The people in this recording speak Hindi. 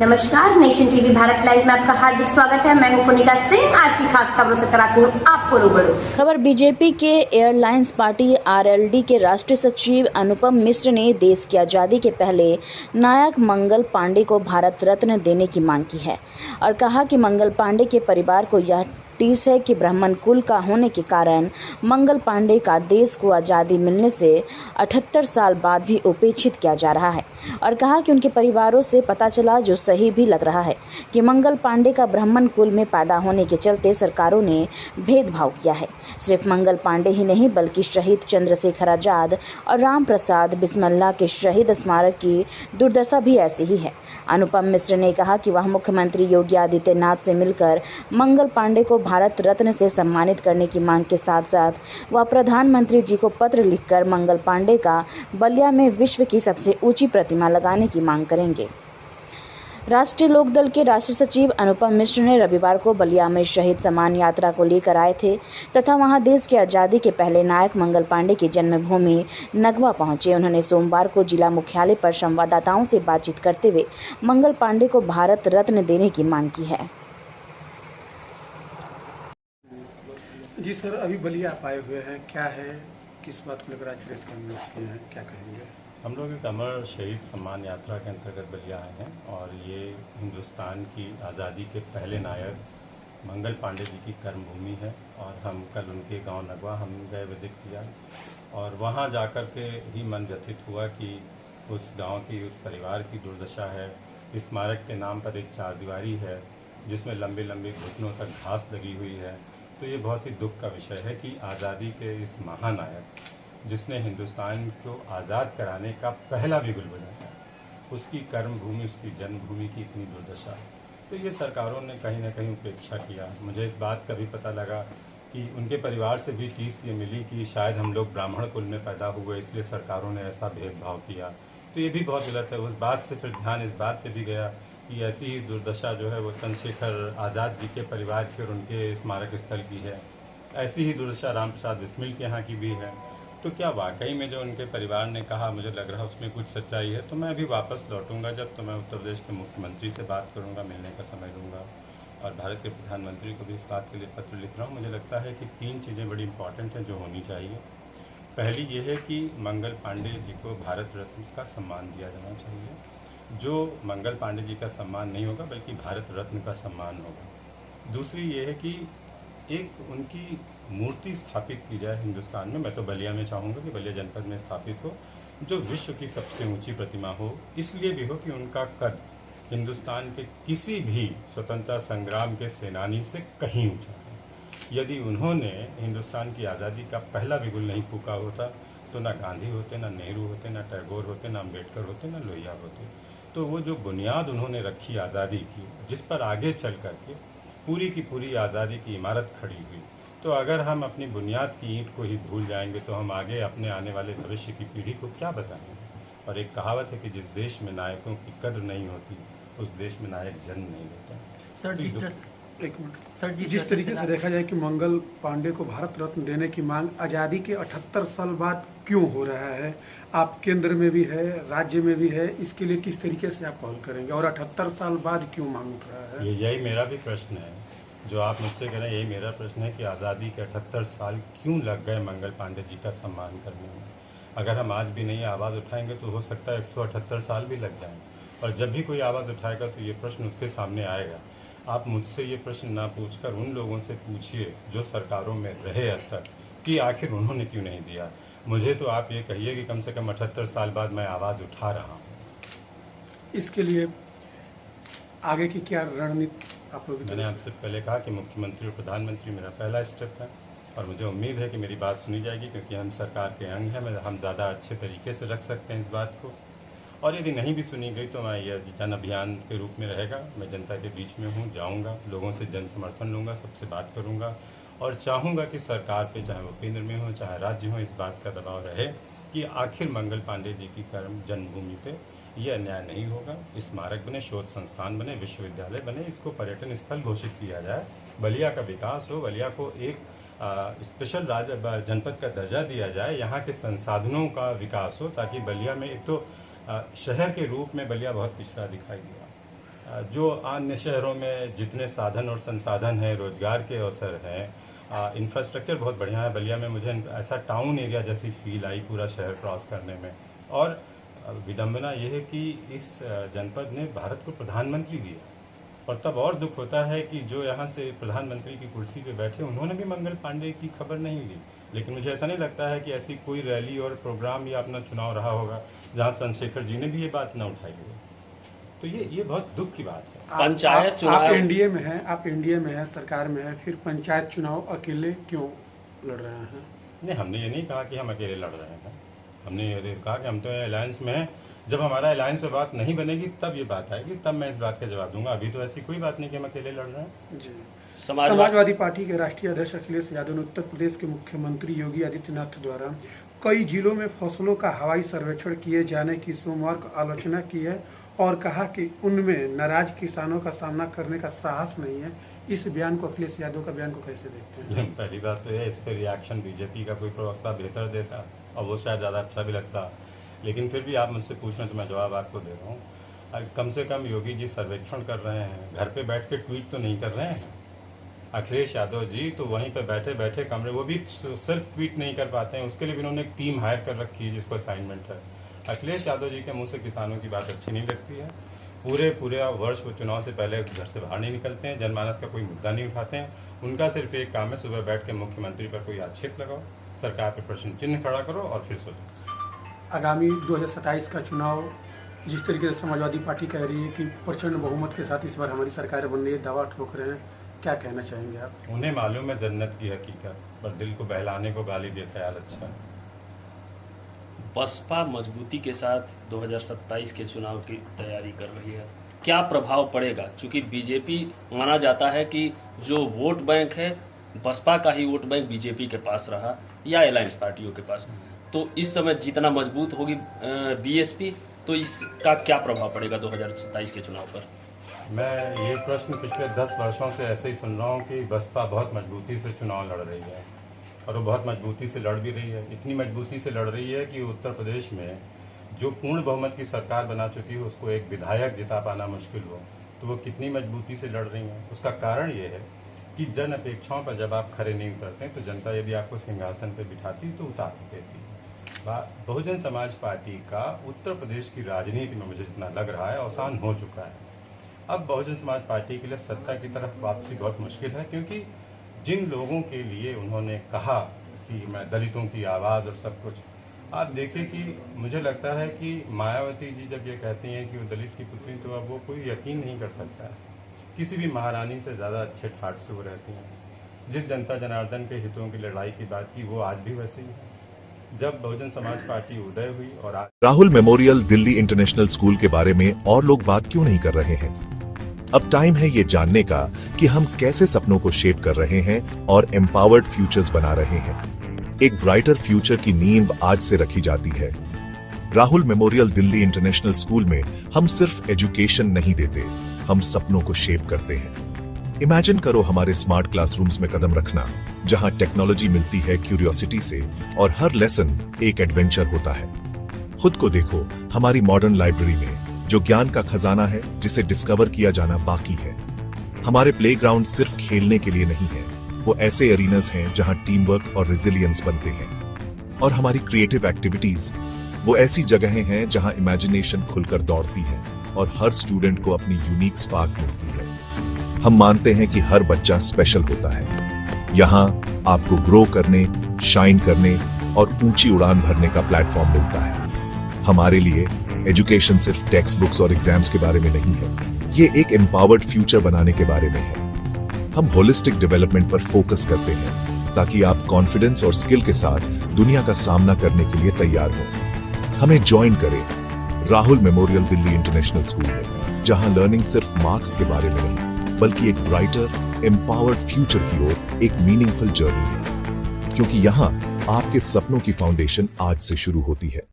नमस्कार, नेशन टीवी भारत लाइव में आपका हार्दिक स्वागत है। मैं हूं पुनिका सिंह। आज की खास खबरों से कराती हूं आपको रूबरू। खबर बीजेपी के एयरलाइंस पार्टी आरएलडी के राष्ट्रीय सचिव अनुपम मिश्र ने देश की आज़ादी के पहले नायक मंगल पांडे को भारत रत्न देने की मांग की है और कहा कि मंगल पांडे के परिवार को यह टीस है कि ब्राह्मण कुल का होने के कारण मंगल पांडे का देश को आज़ादी मिलने से 78 साल बाद भी उपेक्षित किया जा रहा है और कहा कि उनके परिवारों से पता चला, जो सही भी लग रहा है, कि मंगल पांडे का ब्राह्मण कुल में पैदा होने के चलते सरकारों ने भेदभाव किया है। सिर्फ मंगल पांडे ही नहीं बल्कि शहीद चंद्रशेखर आजाद और राम प्रसाद बिस्मिल्ला के शहीद स्मारक की दुर्दशा भी ऐसी ही है। अनुपम मिश्र ने कहा कि वह मुख्यमंत्री योगी आदित्यनाथ से मिलकर मंगल पांडे को भारत रत्न से सम्मानित करने की मांग के साथ साथ वह प्रधानमंत्री जी को पत्र लिखकर मंगल पांडे का बलिया में विश्व की सबसे ऊंची प्रतिमा लगाने की मांग करेंगे। राष्ट्रीय लोकदल के राष्ट्रीय सचिव अनुपम मिश्र ने रविवार को बलिया में शहीद सम्मान यात्रा को लेकर आए थे तथा वहां देश की आज़ादी के पहले नायक मंगल पांडे की जन्मभूमि नगवा पहुंचे। उन्होंने सोमवार को जिला मुख्यालय पर संवाददाताओं से बातचीत करते हुए मंगल पांडे को भारत रत्न देने की मांग की है। जी सर, अभी बलिया आप आए हुए हैं, क्या है, किस बात को लेकर आज प्रेस कॉन्फ्रेंस किए हैं, क्या कहेंगे? हम लोग एक अमर शहीद सम्मान यात्रा के अंतर्गत बलिया आए हैं और ये हिंदुस्तान की आज़ादी के पहले नायक मंगल पांडे जी की कर्मभूमि है और हम कल उनके गांव नगवा हम गए, विज़िट किया और वहां जाकर के ही मन व्यथित हुआ कि उस गांव की, उस परिवार की दुर्दशा है। स्मारक के नाम पर एक चारदीवारी है जिसमें लंबे लंबे घुटनों तक घास लगी हुई है। तो ये बहुत ही दुख का विषय है कि आज़ादी के इस महानायक, जिसने हिंदुस्तान को आज़ाद कराने का पहला बिगुल बजाया, उसकी कर्मभूमि, उसकी जन्मभूमि की इतनी दुर्दशा। तो ये सरकारों ने कहीं ना कहीं उपेक्षा किया। मुझे इस बात का भी पता लगा कि उनके परिवार से भी टीस ये मिली कि शायद हम लोग ब्राह्मण कुल में पैदा हुए, इसलिए सरकारों ने ऐसा भेदभाव किया। तो ये भी बहुत गलत है। उस बात से फिर ध्यान इस बात पे भी गया कि ऐसी ही दुर्दशा जो है वो चंद्रशेखर आज़ाद जी के परिवार की और उनके स्मारक स्थल की है। ऐसी ही दुर्दशा राम प्रसाद बिस्मिल के यहाँ की भी है। तो क्या वाकई में जो उनके परिवार ने कहा, मुझे लग रहा है उसमें कुछ सच्चाई है। तो मैं अभी वापस लौटूंगा जब, तो मैं उत्तर प्रदेश के मुख्यमंत्री से बात करूंगा, मिलने का समय लूँगा और भारत के प्रधानमंत्री को भी इस बात के लिए पत्र लिख रहा हूँ। मुझे लगता है कि 3 चीज़ें बड़ी इंपॉर्टेंट हैं जो होनी चाहिए। पहली ये है कि मंगल पांडे जी को भारत रत्न का सम्मान दिया जाना चाहिए। जो मंगल पांडे जी का सम्मान नहीं होगा बल्कि भारत रत्न का सम्मान होगा। दूसरी ये है कि एक उनकी मूर्ति स्थापित की जाए हिंदुस्तान में। मैं तो बलिया में चाहूँगा कि बलिया जनपद में स्थापित हो, जो विश्व की सबसे ऊंची प्रतिमा हो। इसलिए भी हो कि उनका कद हिंदुस्तान के किसी भी स्वतंत्रता संग्राम के सेनानी से कहीं ऊंचा है। यदि उन्होंने हिंदुस्तान की आज़ादी का पहला बिगुल नहीं फूका होता तो ना गांधी होते, ना नेहरू होते, ना टैगोर होते, ना अम्बेडकर होते, ना लोहिया होते। तो वो जो बुनियाद उन्होंने रखी आज़ादी की, जिस पर आगे चल करके पूरी की पूरी आज़ादी की इमारत खड़ी हुई, तो अगर हम अपनी बुनियाद की ईंट को ही भूल जाएंगे तो हम आगे अपने आने वाले भविष्य की पीढ़ी को क्या बताएंगे। और एक कहावत है कि जिस देश में नायकों की कद्र नहीं होती उस देश में नायक जन्म नहीं लेता। सर, एक मिनट सर जी, जिस तरीके से देखा जाए कि मंगल पांडे को भारत रत्न देने की मांग आज़ादी के 78 साल बाद क्यों हो रहा है, आप केंद्र में भी है, राज्य में भी है, इसके लिए किस तरीके से आप पहल करेंगे और 78 साल बाद क्यों मांग उठ रहा है? यही मेरा भी प्रश्न है जो आप मुझसे कह रहे हैं। यही मेरा प्रश्न है कि आज़ादी के 78 साल क्यों लग गए मंगल पांडे जी का सम्मान करने में। अगर हम आज भी नहीं आवाज़ उठाएंगे तो हो सकता है 178 साल भी लग जाएं। और जब भी कोई आवाज़ उठाएगा तो ये प्रश्न उसके सामने आएगा। आप मुझसे ये प्रश्न ना पूछकर उन लोगों से पूछिए जो सरकारों में रहे अब तक, कि आखिर उन्होंने क्यों नहीं दिया। मुझे तो आप ये कहिए कि कम से कम 78 साल बाद मैं आवाज़ उठा रहा हूँ। इसके लिए आगे की क्या रणनीति आप लोग? मैंने आपसे पहले कहा कि मुख्यमंत्री और प्रधानमंत्री मेरा पहला स्टेप है और मुझे उम्मीद है कि मेरी बात सुनी जाएगी, क्योंकि हम सरकार के अंग हैं। हम ज़्यादा अच्छे तरीके से रख सकते हैं इस बात को। और यदि नहीं भी सुनी गई तो मैं यह जन अभियान के रूप में रहेगा। मैं जनता के बीच में हूँ, जाऊँगा, लोगों से जन समर्थन लूँगा, सबसे बात करूँगा और चाहूँगा कि सरकार पे, चाहे वो केंद्र में हो चाहे राज्य हो, इस बात का दबाव रहे कि आखिर मंगल पांडे जी की कर्म जन्मभूमि पे ये अन्याय नहीं होगा। स्मारक बने, शोध संस्थान बने, विश्वविद्यालय बने, इसको पर्यटन स्थल घोषित किया जाए, बलिया का विकास हो, बलिया को एक स्पेशल जनपद का दर्जा दिया जाए, यहाँ के संसाधनों का विकास हो, ताकि बलिया में एक तो शहर के रूप में बलिया बहुत पिछड़ा दिखाई दिया। जो अन्य शहरों में जितने साधन और संसाधन हैं, रोजगार के अवसर हैं, इंफ्रास्ट्रक्चर बहुत बढ़िया है। बलिया में मुझे ऐसा टाउन एरिया जैसी फील आई पूरा शहर क्रॉस करने में। और विडंबना यह है कि इस जनपद ने भारत को प्रधानमंत्री दिया, और तब और दुख होता है कि जो यहाँ से प्रधानमंत्री की कुर्सी पे बैठे उन्होंने भी मंगल पांडे की खबर नहीं ली। लेकिन मुझे ऐसा नहीं लगता है कि ऐसी कोई रैली और प्रोग्राम या अपना चुनाव रहा होगा जहाँ चंद्रशेखर जी ने भी ये बात न उठाई हो। तो ये बहुत दुख की बात है। पंचायत चुनाव आप एनडीए में हैं, आप एनडीए में हैं, सरकार में है, फिर पंचायत चुनाव अकेले क्यों लड़ रहे हैं? नहीं, हमने ये नहीं कहा कि हम अकेले लड़ रहे हैं। हमने ये कहा कि हम तो अलायंस में हैं। जब हमारा अलायंस में बात नहीं बनेगी तब ये बात आएगी, तब मैं इस बात का जवाब दूंगा। अभी तो ऐसी कोई बात नहीं कि हम अकेले लड़ रहे हैं। जी। समाजवादी पार्टी के राष्ट्रीय अध्यक्ष अखिलेश यादव ने उत्तर प्रदेश के मुख्यमंत्री योगी आदित्यनाथ द्वारा कई जिलों में फसलों का हवाई सर्वेक्षण किए जाने की सोमवार को आलोचना की है और कहा कि उनमें नाराज किसानों का सामना करने का साहस नहीं है। इस बयान को, अखिलेश यादव का बयान को कैसे देखते हैं? पहली बात तो है, इस पर रिएक्शन बीजेपी का कोई प्रवक्ता बेहतर देता और वो शायद ज़्यादा अच्छा भी लगता। लेकिन फिर भी आप मुझसे पूछ रहे तो मैं जवाब आपको दे रहा हूँ। कम से कम योगी जी सर्वेक्षण कर रहे हैं, घर पे बैठ के ट्वीट तो नहीं कर रहे हैं। अखिलेश यादव जी तो वहीं पे बैठे बैठे कमरे, वो भी सिर्फ ट्वीट नहीं कर पाते हैं, उसके लिए भी उन्होंने एक टीम हायर कर रखी है जिसको असाइनमेंट है। अखिलेश यादव जी के मुंह से किसानों की बात अच्छी नहीं लगती है। पूरे वर्ष वो चुनाव से पहले घर से बाहर नहीं निकलते हैं, जनमानस का कोई मुद्दा नहीं उठाते हैं। उनका सिर्फ एक काम है, सुबह बैठ के मुख्यमंत्री पर कोई आक्षेप लगाओ, सरकार पर प्रश्न चिन्ह खड़ा करो और फिर सोचो। आगामी 2027 का चुनाव जिस तरीके से समाजवादी पार्टी कह रही है कि प्रचंड बहुमत के साथ इस बार हमारी सरकार बन रही है, दावा ठोक रहे हैं, क्या कहना चाहेंगे आप? उन्हें मालूम है जन्नत की हकीकत, पर दिल को बहलाने को गाली दे ख्याल अच्छा। बसपा मजबूती के साथ 2027 के चुनाव की तैयारी कर रही है, क्या प्रभाव पड़ेगा? क्योंकि बीजेपी माना जाता है कि जो वोट बैंक है बसपा का ही वोट बैंक बीजेपी के पास रहा या अलायंस पार्टियों के पास, तो इस समय जितना मजबूत होगी बीएसपी, तो इसका क्या प्रभाव पड़ेगा 2027 के चुनाव पर? मैं ये प्रश्न पिछले 10 वर्षों से ऐसे ही सुन रहा हूँ कि बसपा बहुत मजबूती से चुनाव लड़ रही है, और वो बहुत मजबूती से लड़ भी रही है। इतनी मजबूती से लड़ रही है कि उत्तर प्रदेश में जो पूर्ण बहुमत की सरकार बना चुकी है उसको एक विधायक जिता पाना मुश्किल हो, तो वो कितनी मजबूती से लड़ रही हैं। उसका कारण ये है कि जन अपेक्षाओं पर जब आप खरे नहीं उतरते तो जनता यदि आपको सिंहासन पर बिठाती तो उतार देती। बहुजन समाज पार्टी का उत्तर प्रदेश की राजनीति में मुझे जितना लग रहा है अवसान हो चुका है। अब बहुजन समाज पार्टी के लिए सत्ता की तरफ वापसी बहुत मुश्किल है, क्योंकि जिन लोगों के लिए उन्होंने कहा कि मैं दलितों की आवाज़ और सब कुछ, आप देखिए कि मुझे लगता है कि मायावती जी जब ये कहती हैं कि वो दलित की पुत्री, तो अब वो कोई यकीन नहीं कर सकता है। किसी भी महारानी से ज़्यादा अच्छे ठाट से वो रहती हैं। जिस जनता जनार्दन के हितों की लड़ाई की बात की वो आज भी वैसे ही है। जब बहुजन समाज पार्टी उदय हुई और आज Rahul memorial Delhi international school के बारे में और लोग बात क्यों नहीं कर रहे हैं? अब टाइम है ये जानने का कि हम कैसे सपनों को शेप कर रहे हैं और एम्पावर्ड फ्यूचर्स बना रहे हैं। एक ब्राइटर फ्यूचर की नींव आज से रखी जाती है। Rahul memorial Delhi international school में हम सिर्फ एजुकेशन नहीं देते, हम सपनों को शेप करते हैं। इमेजिन करो हमारे स्मार्ट क्लासरूम्स में कदम रखना, जहां टेक्नोलॉजी मिलती है क्यूरियोसिटी से और हर लेसन एक एडवेंचर होता है। खुद को देखो हमारी मॉडर्न लाइब्रेरी में, जो ज्ञान का खजाना है जिसे डिस्कवर किया जाना बाकी है। हमारे प्लेग्राउंड सिर्फ खेलने के लिए नहीं है, वो ऐसे एरिनास हैं जहां टीम वर्क और रेजिलियंस बनते हैं। और हमारी क्रिएटिव एक्टिविटीज वो ऐसी जगहें हैं जहां इमेजिनेशन खुलकर दौड़ती है और हर स्टूडेंट को अपनी यूनिक स्पार्क मिलती है। हम मानते हैं कि हर बच्चा स्पेशल होता है। यहाँ आपको ग्रो करने, शाइन करने और ऊंची उड़ान भरने का प्लेटफॉर्म मिलता है। हमारे लिए एजुकेशन सिर्फ टेक्स्ट बुक्स और एग्जाम्स के बारे में नहीं है, ये एक एम्पावर्ड फ्यूचर बनाने के बारे में है। हम होलिस्टिक डेवलपमेंट पर फोकस करते हैं ताकि आप कॉन्फिडेंस और स्किल के साथ दुनिया का सामना करने के लिए तैयार हो। हमें ज्वाइन करें Rahul memorial Delhi international school में, जहां लर्निंग सिर्फ मार्क्स के बारे में नहीं बल्कि एक ब्राइटर एम्पावर्ड फ्यूचर की ओर एक मीनिंगफुल जर्नी है। क्योंकि यहाँ आपके सपनों की फाउंडेशन आज से शुरू होती है।